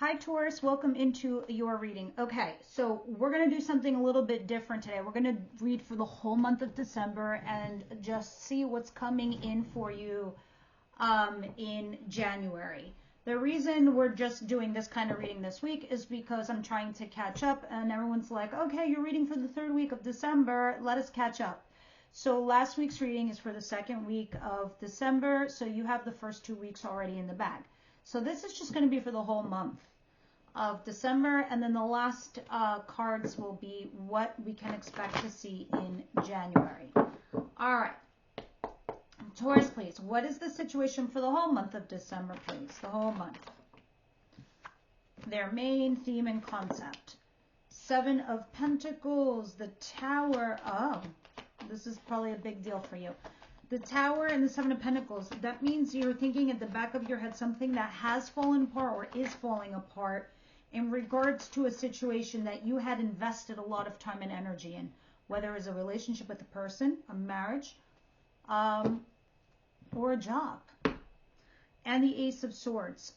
Hi Taurus, welcome into your reading. Okay, so we're going to do something a little bit different today. We're going to read for the whole month of December and just see what's coming in for you in January. The reason we're just doing this kind of reading this week is because I'm trying to catch up and everyone's like, okay, you're reading for the third week of December, let us catch up. So last week's reading is for the second week of December, so you have the first 2 weeks already in the bag. So this is just going to be for the whole month of December, and then the last cards will be what we can expect to see in January. All right. Taurus, please. What is the situation for the whole month of December, please? The whole month. Their main theme and concept. 7 of Pentacles, the Tower. Oh, this is probably a big deal for you. The Tower and the 7 of Pentacles. That means you're thinking at the back of your head something that has fallen apart or is falling apart in regards to a situation that you had invested a lot of time and energy in, whether it's a relationship with a person, a marriage, or a job. And the Ace of Swords,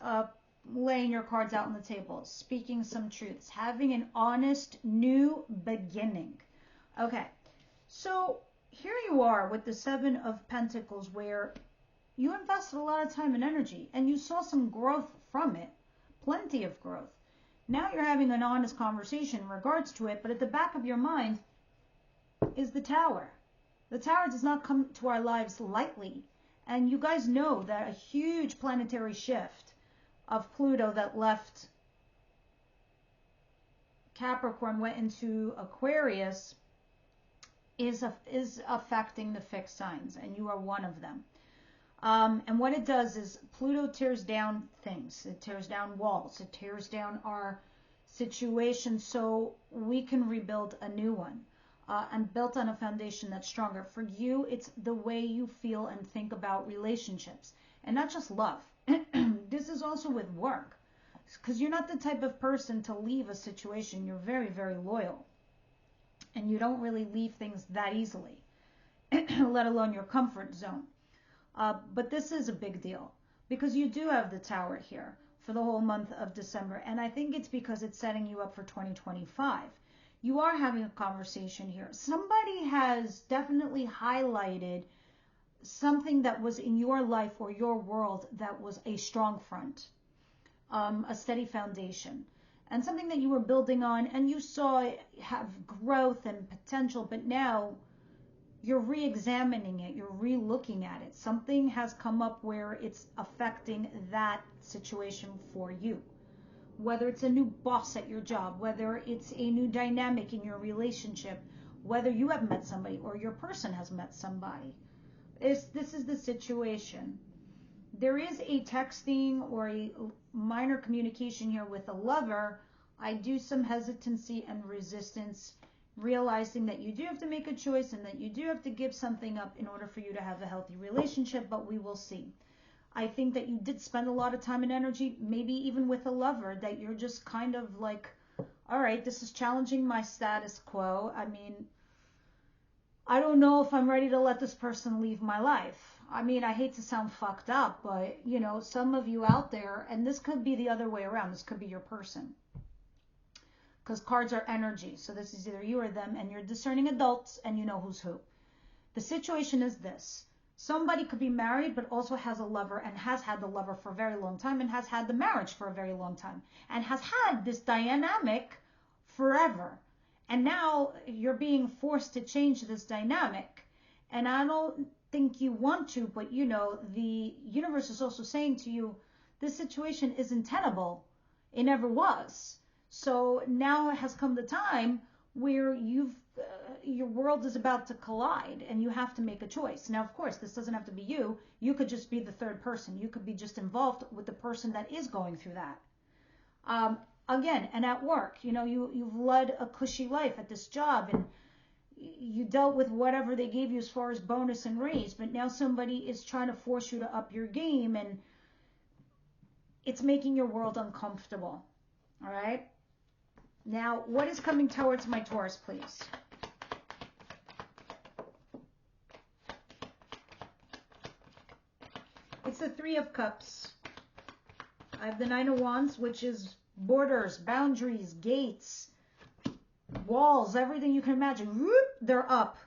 laying your cards out on the table, speaking some truths, having an honest new beginning. Okay, so here you are with the 7 of Pentacles where you invested a lot of time and energy and you saw some growth from it, plenty of growth. Now you're having an honest conversation in regards to it, but at the back of your mind is the Tower. The Tower does not come to our lives lightly. And you guys know that a huge planetary shift of Pluto that left Capricorn, went into Aquarius, is affecting the fixed signs, and you are one of them. And what it does is Pluto tears down things. It tears down walls. It tears down our situation so we can rebuild a new one and built on a foundation that's stronger. For you, it's the way you feel and think about relationships, and not just love. This is also with work, because you're not the type of person to leave a situation. You're very, very loyal, and you don't really leave things that easily, let alone your comfort zone. But this is a big deal because you do have the Tower here for the whole month of December. And I think it's because it's setting you up for 2025. You are having a conversation here. Somebody has definitely highlighted something that was in your life or your world that was a strong front, a steady foundation, and something that you were building on and you saw it have growth and potential, but now you're re-examining it, you're re-looking at it. Something has come up where it's affecting that situation for you. Whether it's a new boss at your job, whether it's a new dynamic in your relationship, whether you have met somebody or your person has met somebody. This is the situation. There is a texting or a minor communication here with a lover. I do some hesitancy and resistance, realizing that you do have to make a choice and that you do have to give something up in order for you to have a healthy relationship, but we will see. I think that you did spend a lot of time and energy, maybe even with a lover, that you're just kind of like, all right, this is challenging my status quo. I mean, I don't know if I'm ready to let this person leave my life. I mean, I hate to sound fucked up, but, you know, some of you out there, and this could be the other way around. This could be your person. Because cards are energy. So this is either you or them, and you're discerning adults, and you know who's who. The situation is this. Somebody could be married, but also has a lover, and has had the lover for a very long time, and has had the marriage for a very long time, and has had this dynamic forever. And now you're being forced to change this dynamic. And I don't think you want to, but you know, the universe is also saying to you, this situation isn't tenable. It never was. So now has come the time where your world is about to collide and you have to make a choice. Now, of course, this doesn't have to be you. You could just be the third person. You could be just involved with the person that is going through that. Again, and at work, you know, you've led a cushy life at this job and you dealt with whatever they gave you as far as bonus and raise, but now somebody is trying to force you to up your game and it's making your world uncomfortable. All right. Now, what is coming towards my Taurus, please? It's the 3 of Cups. I have the 9 of Wands, which is borders, boundaries, gates, walls, everything you can imagine. Whoop, they're up.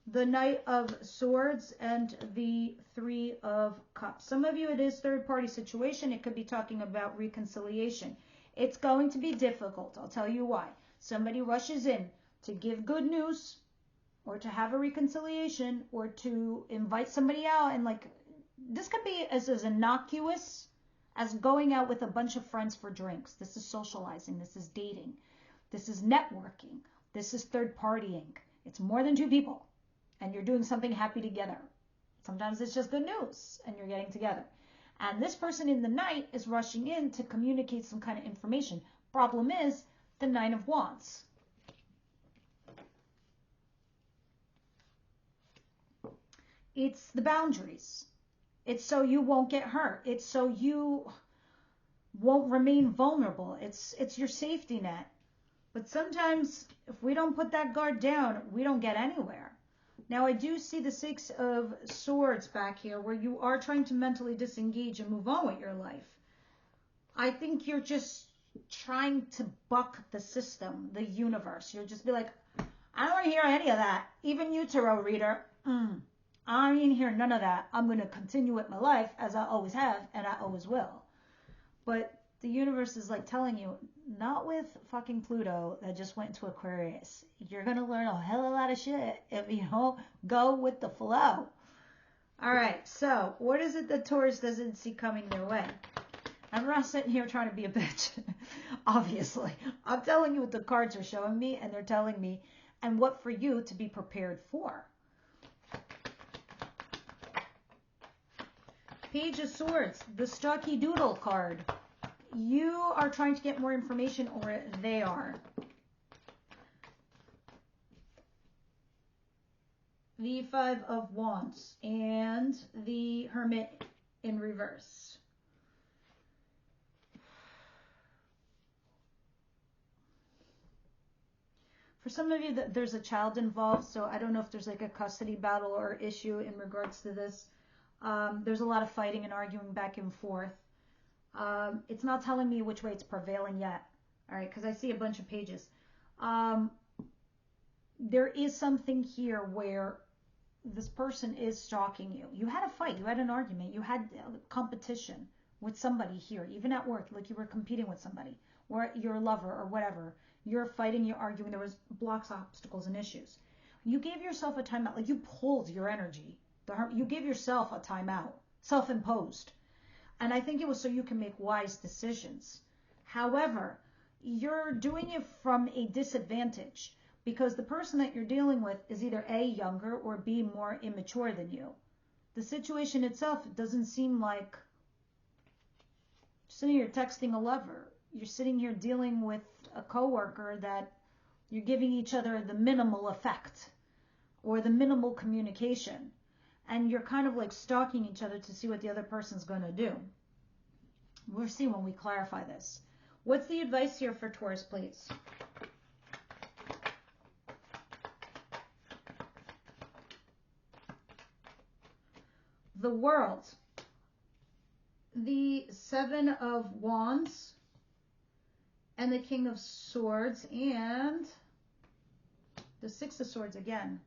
The Knight of Swords and the Three of Cups. Some of you, it is third-party situation. It could be talking about reconciliation. It's going to be difficult. I'll tell you why. Somebody rushes in to give good news or to have a reconciliation or to invite somebody out. And like, this could be as innocuous as going out with a bunch of friends for drinks. This is socializing. This is dating. This is networking. This is third-partying. It's more than two people. And you're doing something happy together. Sometimes it's just good news and you're getting together. And this person in the night is rushing in to communicate some kind of information. Problem is the Nine of Wands. It's the boundaries. It's so you won't get hurt. It's so you won't remain vulnerable. It's your safety net. But sometimes if we don't put that guard down, we don't get anywhere. Now, I do see the Six of Swords back here where you are trying to mentally disengage and move on with your life. I think you're just trying to buck the system, the universe. You'll just be like, I don't want to hear any of that. Even you, tarot reader, I don't hear none of that. I'm going to continue with my life as I always have and I always will. But the universe is like telling you, not with fucking Pluto that just went into Aquarius. You're going to learn a hell of a lot of shit if you don't go with the flow. All right, so what is it that Taurus doesn't see coming their way? I'm not sitting here trying to be a bitch, obviously. I'm telling you what the cards are showing me, and they're telling me, and what for you to be prepared for. Page of Swords, the Stocky Doodle card. You are trying to get more information, or they are. The Five of Wands and the Hermit in reverse. For some of you, there's a child involved, so I don't know if there's like a custody battle or issue in regards to this. There's a lot of fighting and arguing back and forth. It's not telling me which way it's prevailing yet, all right, because I see a bunch of pages. There is something here where this person is stalking you. You had a fight, you had an argument, you had competition with somebody here, even at work, like you were competing with somebody, or your lover or whatever. You're fighting, you're arguing, there was blocks, obstacles, and issues. You gave yourself a timeout, like you pulled your energy. You gave yourself a timeout, self-imposed. And I think it was so you can make wise decisions. However, you're doing it from a disadvantage because the person that you're dealing with is either A, younger, or B, more immature than you. The situation itself doesn't seem like sitting here texting a lover. You're sitting here dealing with a coworker that you're giving each other the minimal effect or the minimal communication. And you're kind of like stalking each other to see what the other person's going to do. We'll see when we clarify this. What's the advice here for Taurus, please? The World. The Seven of Wands and the King of Swords and the Six of Swords again.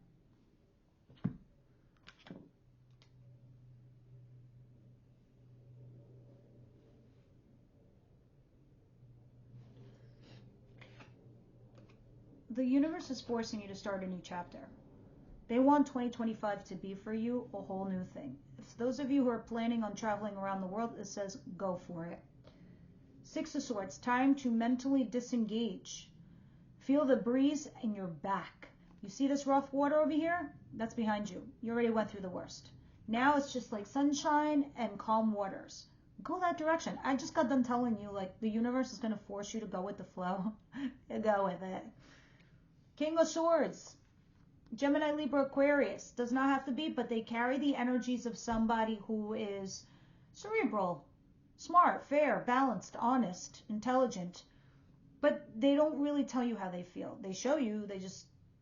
The universe is forcing you to start a new chapter. They want 2025 to be for you a whole new thing. If those of you who are planning on traveling around the world, it says go for it. Six of Swords, time to mentally disengage. Feel the breeze in your back. You see this rough water over here? That's behind you. You already went through the worst. Now it's just like sunshine and calm waters. Go that direction. I just got done telling you, like, the universe is going to force you to go with the flow. Go with it. King of Swords, Gemini, Libra, Aquarius. Does not have to be, but they carry the energies of somebody who is cerebral, smart, fair, balanced, honest, intelligent. But they don't really tell you how they feel. They show you,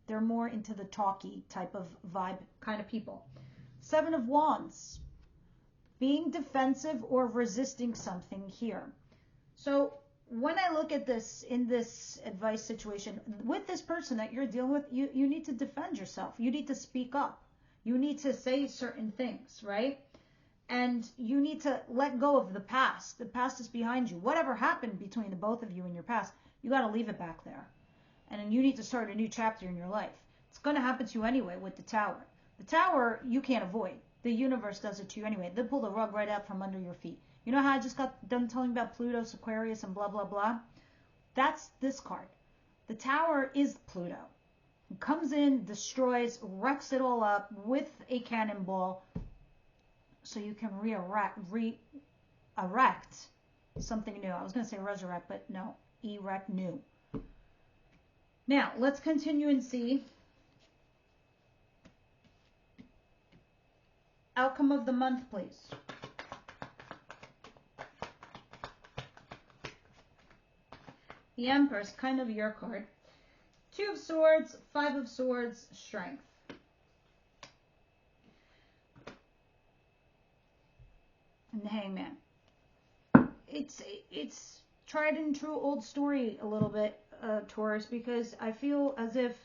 they're more into the talky type of vibe kind of people. Seven of Wands, being defensive or resisting something here. So when I look at this in this advice situation with this person that you're dealing with, you need to defend yourself. You need to speak up. You need to say certain things, right? And you need to let go of the past. The past is behind you. Whatever happened between the both of you in your past, you got to leave it back there. And then you need to start a new chapter in your life. It's going to happen to you anyway with the Tower. The Tower, you can't avoid. The universe does it to you anyway. They pull the rug right out from under your feet. You know how I just got done telling about Pluto, Aquarius, and blah, blah, blah? That's this card. The Tower is Pluto. It comes in, destroys, wrecks it all up with a cannonball so you can re-erect something new. I was going to say resurrect, but no, erect new. Now, let's continue and see. Outcome of the month, please. The Empress, kind of your card. 2 of Swords, 5 of Swords, Strength. And the Hangman. It's tried and true old story a little bit, Taurus, because I feel as if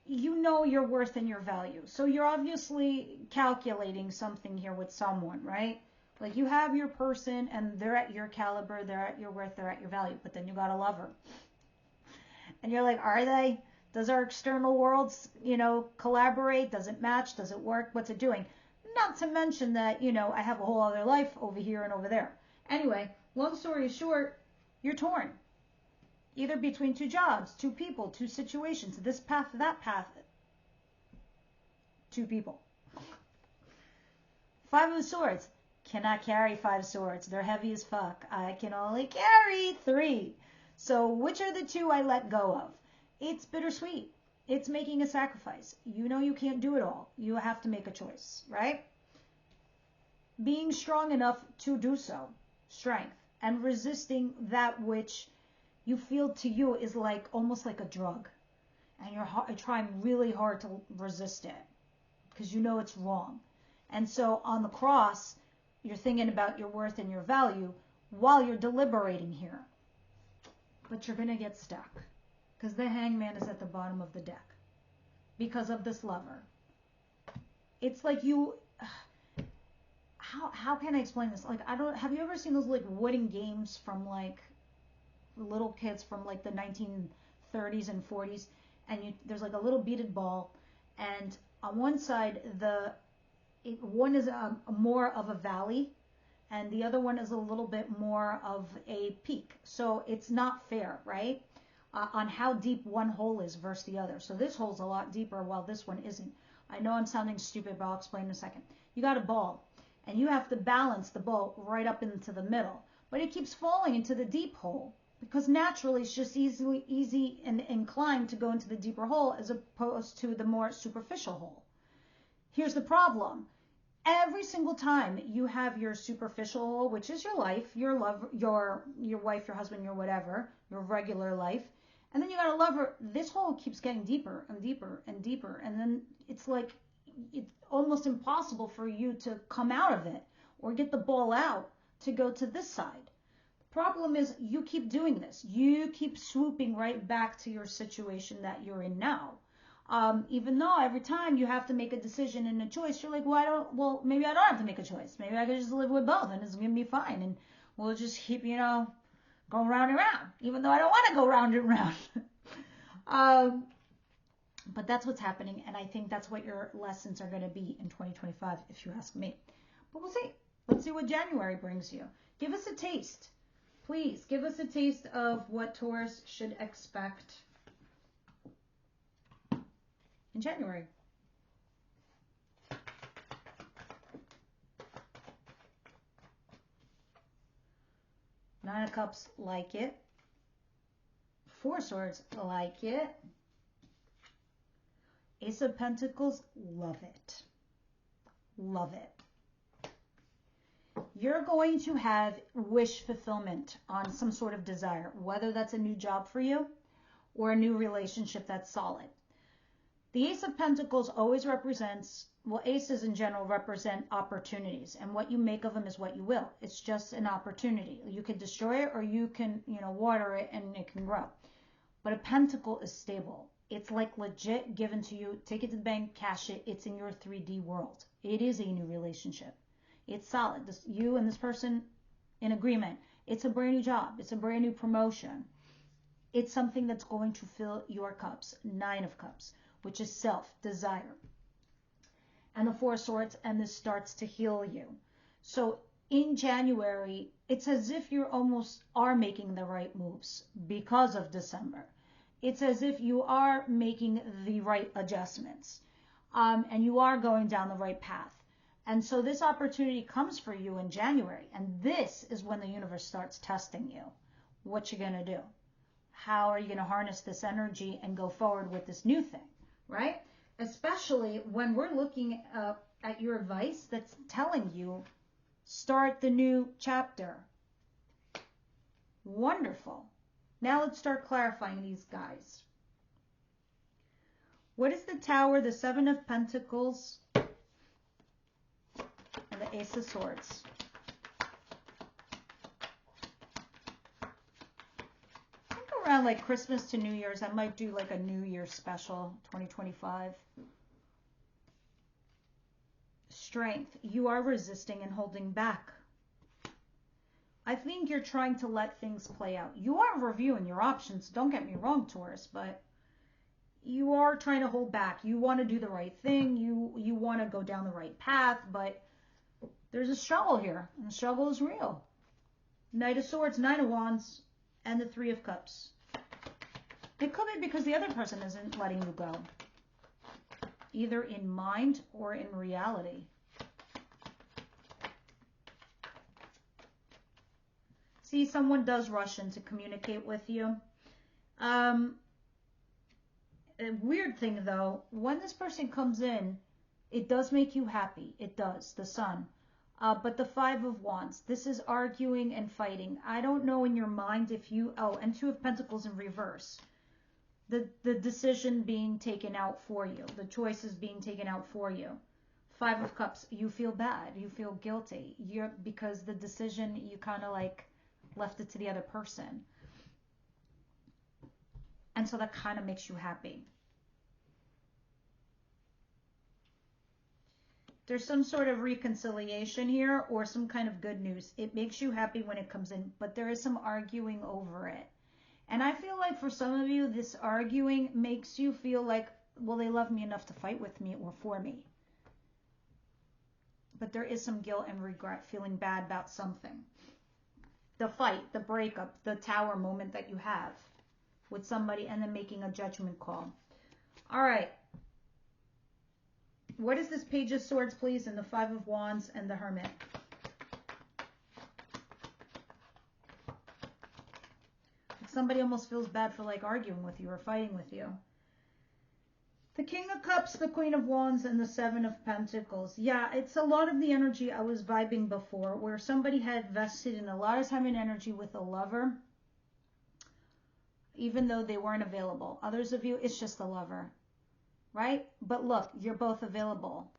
you know your worth and your value. So you're obviously calculating something here with someone, right? Like you have your person and they're at your caliber, they're at your worth, they're at your value, but then you got a lover. And you're like, are they? Does our external worlds, collaborate? Does it match? Does it work? What's it doing? Not to mention that, I have a whole other life over here and over there. Anyway, long story short, you're torn. Either between 2 jobs, 2 people, 2 situations, this path, that path. 2 people. 5 of Swords. Cannot carry 5 swords. They're heavy as fuck. I can only carry 3. So which are the 2 I let go of? It's bittersweet. It's making a sacrifice. You know you can't do it all. You have to make a choice, right? Being strong enough to do so. Strength. And resisting that which you feel to you is like almost like a drug. And you're trying really hard to resist it because you know it's wrong. And so on the cross, you're thinking about your worth and your value while you're deliberating here. But you're going to get stuck because the Hangman is at the bottom of the deck because of this lover. It's like you... How can I explain this? Like, have you ever seen those like wooden games from like little kids from like the 1930s and 40s? And there's like a little beaded ball, and on one side one is more of a valley, and the other one is a little bit more of a peak. So it's not fair, right? On how deep one hole is versus the other. So this hole's a lot deeper while this one isn't. I know I'm sounding stupid, but I'll explain in a second. You got a ball, and you have to balance the ball right up into the middle, but it keeps falling into the deep hole because naturally it's just easy and inclined to go into the deeper hole as opposed to the more superficial hole. Here's the problem. Every single time you have your superficial hole, which is your life, your love, your wife, your husband, your whatever, your regular life, and then you got a lover, this hole keeps getting deeper and deeper and deeper, and then it's like it's almost impossible for you to come out of it or get the ball out to go to this side. The problem is you keep doing this. You keep swooping right back to your situation that you're in now. Even though every time you have to make a decision and a choice, you're like, well, maybe I don't have to make a choice. Maybe I could just live with both and it's going to be fine. And we'll just keep, going round and round, even though I don't want to go round and round. But that's what's happening. And I think that's what your lessons are going to be in 2025, if you ask me. But we'll see. Let's see what January brings you. Give us a taste. Please give us a taste of what Taurus should expect in January. Nine of Cups, like it. 4 Swords, like it. Ace of Pentacles, love it. Love it. You're going to have wish fulfillment on some sort of desire, whether that's a new job for you or a new relationship that's solid. The Ace of Pentacles always represents well, aces in general represent opportunities, and what you make of them is what you will. It's just an opportunity. You can destroy it, or you can, water it and it can grow. But a pentacle is stable. It's like legit given to you. Take it to the bank, cash it. It's in your 3D world. It is a new relationship. It's solid. You and this person in agreement. It's a brand new job. It's a brand new promotion. It's something that's going to fill your cups. 9 of Cups, which is self, desire. And the 4 of Swords, and this starts to heal you. So in January, it's as if you almost are making the right moves because of December. It's as if you are making the right adjustments, and you are going down the right path. And so this opportunity comes for you in January, and this is when the universe starts testing you. What you gonna do? How are you gonna harness this energy and go forward with this new thing, right? Especially when we're looking at your advice that's telling you, start the new chapter. Wonderful. Now let's start clarifying these guys. What is the Tower, the 7 of Pentacles, and the Ace of Swords? I think around like Christmas to New Year's, I might do like a New Year's special, 2025. Strength. You are resisting and holding back. I think you're trying to let things play out. You are reviewing your options. Don't get me wrong, Taurus, but you are trying to hold back. You want to do the right thing. You want to go down the right path, but there's a struggle here, and the struggle is real. Knight of Swords, 9 of Wands, and the 3 of Cups. It could be because the other person isn't letting you go, either in mind or in reality. See, someone does rush in to communicate with you. A weird thing, though, when this person comes in, it does make you happy. It does, the Sun. But the 5 of Wands, this is arguing and fighting. I don't know in your mind if you... Oh, and 2 of Pentacles in reverse. The decision being taken out for you. The choices being taken out for you. 5 of Cups, you feel bad. You feel guilty. Because the decision, you kind of like... left it to the other person. And so that kind of makes you happy. There's some sort of reconciliation here or some kind of good news. It makes you happy when it comes in, but there is some arguing over it. And I feel like for some of you, this arguing makes you feel like, well, they love me enough to fight with me or for me. But there is some guilt and regret, feeling bad about something. The fight, the breakup, the Tower moment that you have with somebody and then making a judgment call. All right. What is this Page of Swords, please, and the 5 of Wands and the Hermit? Somebody almost feels bad for like arguing with you or fighting with you. The King of Cups, the Queen of Wands, and the 7 of Pentacles. Yeah, it's a lot of the energy I was vibing before, where somebody had vested in a lot of time and energy with a lover, even though they weren't available. Others of you, it's just the lover, right? But look, you're both available.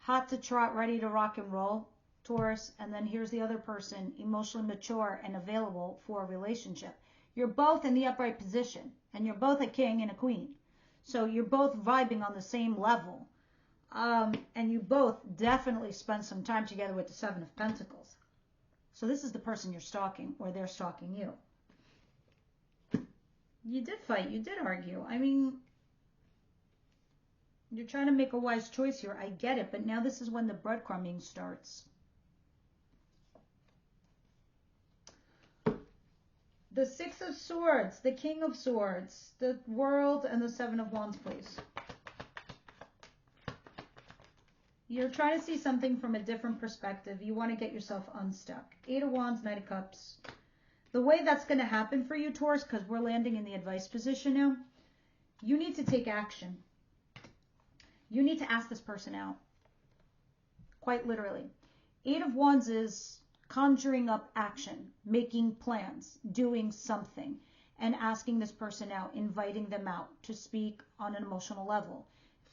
Hot to trot, ready to rock and roll, Taurus. And then here's the other person, emotionally mature and available for a relationship. You're both in the upright position, and you're both a king and a queen. So you're both vibing on the same level. And you both definitely spend some time together with the 7 of Pentacles. So this is the person you're stalking, or they're stalking you. You did fight. You did argue. I mean, you're trying to make a wise choice here. I get it. But now this is when the breadcrumbing starts. The 6 of Swords, the King of Swords, the World, and the 7 of Wands, please. You're trying to see something from a different perspective. You want to get yourself unstuck. 8 of Wands, Knight of Cups. The way that's going to happen for you, Taurus, because we're landing in the advice position now, you need to take action. You need to ask this person out. Quite literally. 8 of Wands is conjuring up action, making plans, doing something, and asking this person out, inviting them out to speak on an emotional level.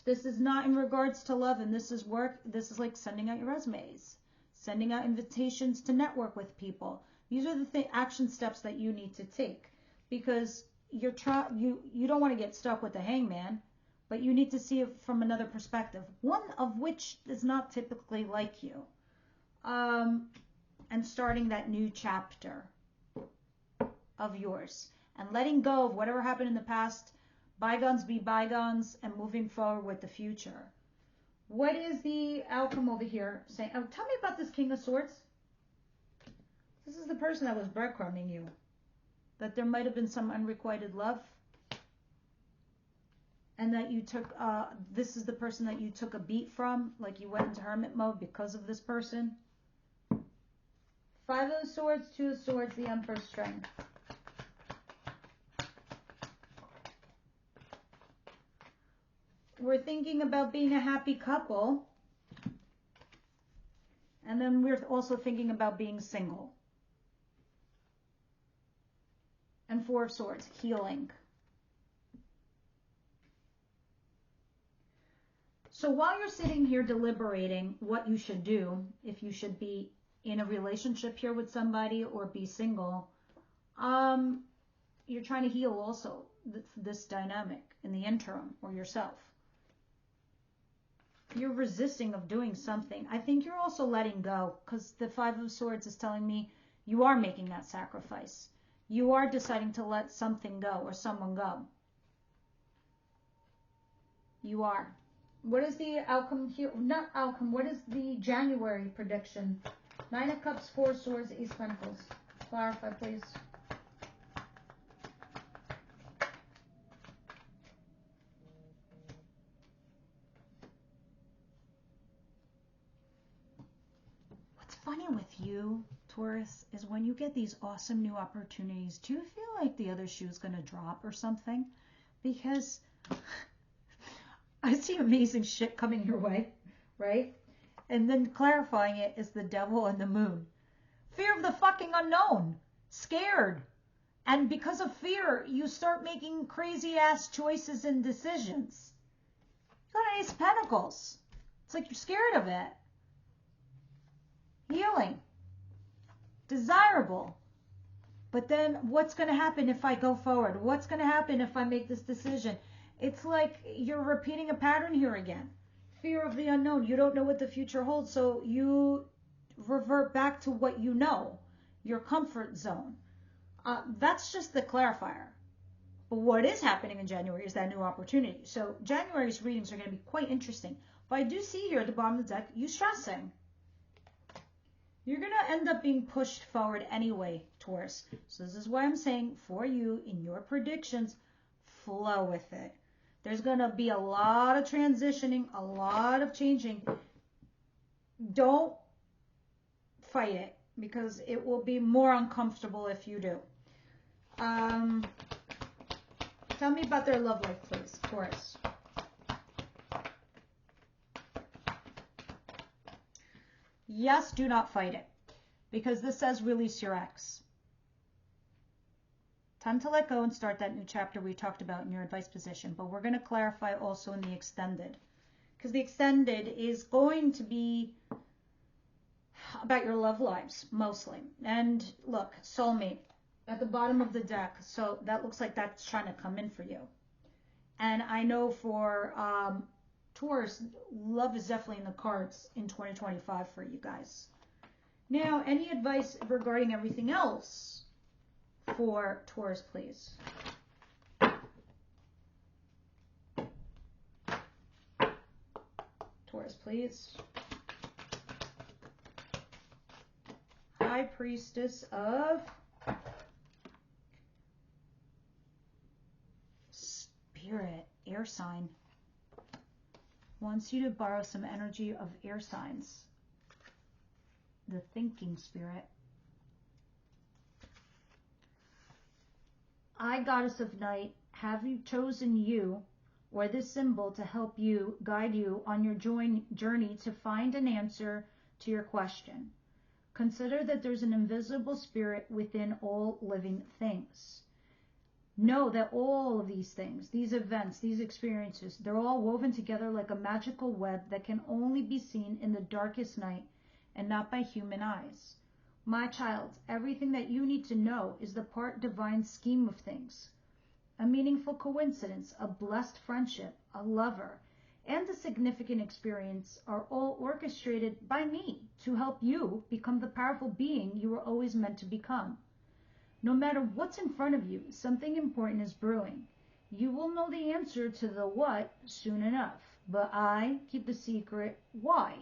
This is not in regards to love, and this is work. This is like sending out your resumes, sending out invitations to network with people. These are the action steps that you need to take, because you don't want to get stuck with the hangman, but you need to see it from another perspective, one of which is not typically like you, and starting that new chapter of yours and letting go of whatever happened in the past. Bygones be bygones, and moving forward with the future. What is the outcome over here saying? Oh, tell me about this King of Swords. This is the person that was breadcrumbing you. That there might have been some unrequited love. And that you took, this is the person that you took a beat from. Like you went into hermit mode because of this person. Five of Swords, Two of Swords, the Emperor's Strength. We're thinking about being a happy couple. And then we're also thinking about being single. And Four of Swords, healing. So while you're sitting here deliberating what you should do, if you should be in a relationship here with somebody or be single, you're trying to heal also this dynamic in the interim, or yourself. You're resisting of doing something. I think you're also letting go, because the Five of Swords is telling me you are making that sacrifice. You are deciding to let something go or someone go. You are. What is the outcome here? Not outcome. What is the January prediction? Nine of Cups, Four of Swords, Ace of Pentacles. Clarify, please. Funny with you, Taurus, is when you get these awesome new opportunities, do you feel like the other shoe is going to drop or something? Because I see amazing shit coming your way, right? And then clarifying it is the Devil and the Moon. Fear of the fucking unknown. Scared. And because of fear, you start making crazy ass choices and decisions. You got an Ace of Pentacles. It's like you're scared of it. Healing. Desirable. But then what's going to happen if I go forward? What's going to happen if I make this decision? It's like you're repeating a pattern here again. Fear of the unknown. You don't know what the future holds, so you revert back to what you know, your comfort zone. That's just the clarifier. But what is happening in January is that new opportunity. So January's readings are going to be quite interesting. But I do see here at the bottom of the deck, you stressing. You're going to end up being pushed forward anyway, Taurus. So this is why I'm saying for you, in your predictions, flow with it. There's going to be a lot of transitioning, a lot of changing. Don't fight it, because it will be more uncomfortable if you do. Tell me about their love life, please, Taurus. Yes, do not fight it, because this says release your ex. Time to let go and start that new chapter we talked about in your advice position. But we're going to clarify also in the extended, because the extended is going to be about your love lives mostly. And look, soulmate at the bottom of the deck. So that looks like that's trying to come in for you. And I know for Taurus, love is definitely in the cards in 2025 for you guys. Now, any advice regarding everything else for Taurus, please? Taurus, please. High Priestess of Spirit, air sign. Wants you to borrow some energy of air signs. The thinking spirit. I, Goddess of Night, have you chosen you or this symbol to help you, guide you on your journey to find an answer to your question. Consider that there's an invisible spirit within all living things. Know that all of these things, these events, these experiences, they're all woven together like a magical web that can only be seen in the darkest night and not by human eyes. My child, everything that you need to know is the part divine scheme of things. A meaningful coincidence, a blessed friendship, a lover, and a significant experience are all orchestrated by me to help you become the powerful being you were always meant to become. No matter what's in front of you, something important is brewing. You will know the answer to the what soon enough, but I keep the secret why.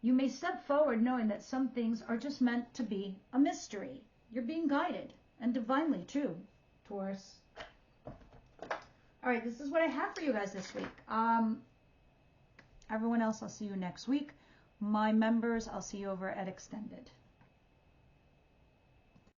You may step forward knowing that some things are just meant to be a mystery. You're being guided, and divinely too, Taurus. All right, this is what I have for you guys this week. Everyone else, I'll see you next week. My members, I'll see you over at Extended.